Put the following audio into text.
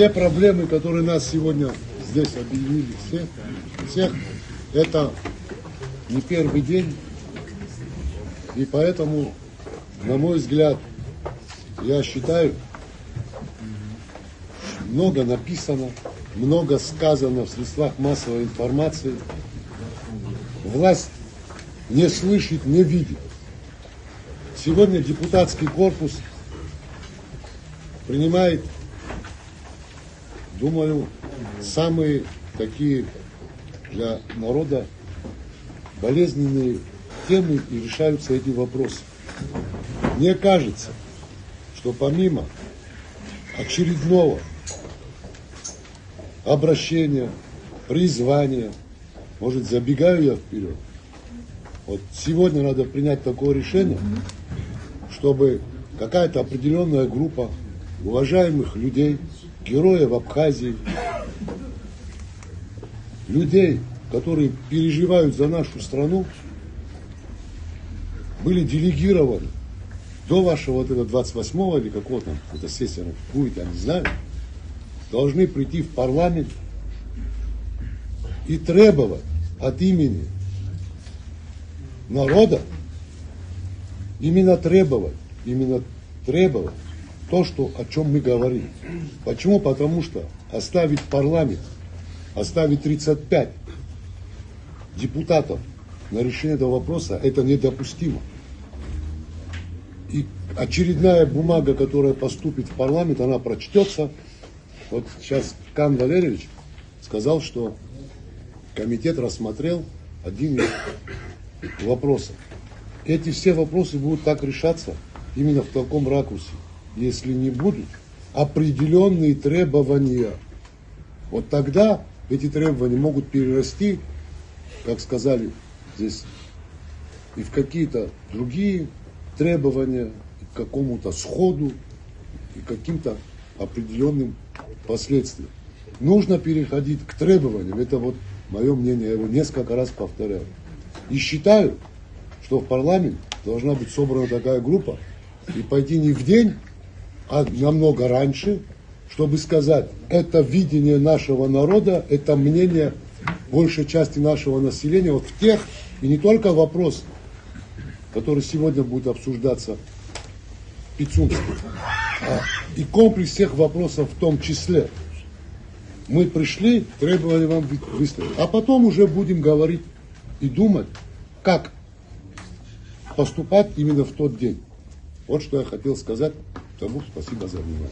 Те проблемы, которые нас сегодня здесь объединили всех, это не первый день, и поэтому, на мой взгляд, я считаю, много написано, много сказано в средствах массовой информации. Власть не слышит, не видит. Сегодня депутатский корпус принимает, думаю, самые такие для народа болезненные темы, и решаются эти вопросы. Мне кажется, что помимо очередного обращения, призвания, может, забегаю я вперед, вот сегодня надо принять такое решение, чтобы какая-то определенная группа уважаемых людей, героев Абхазии, людей, которые переживают за нашу страну, были делегированы до вашего вот этого 28-го или какого там, эта сессия будет, я не знаю, должны прийти в парламент и требовать от имени народа, именно требовать то, что, о чем мы говорим. Почему? Потому что оставить парламент, оставить 35 депутатов на решение этого вопроса, это недопустимо. И очередная бумага, которая поступит в парламент, она прочтется. Вот сейчас Кан Валерьевич сказал, что комитет рассмотрел один из вопросов. Эти все вопросы будут так решаться, именно в таком ракурсе, если не будут определенные требования. Вот тогда эти требования могут перерасти, как сказали здесь, и в какие-то другие требования, и к какому-то сходу, и к каким-то определенным последствиям. Нужно переходить к требованиям. Это вот мое мнение, я его несколько раз повторяю. И считаю, что в парламент должна быть собрана такая группа и пойти не в день, а намного раньше, чтобы сказать, это видение нашего народа, это мнение большей части нашего населения, вот в тех, и не только вопрос, который сегодня будет обсуждаться в Пицунске, и комплекс всех вопросов в том числе. Мы пришли, требовали вам выставить, а потом уже будем говорить и думать, как поступать именно в тот день. Вот что я хотел сказать. Тому спасибо за внимание.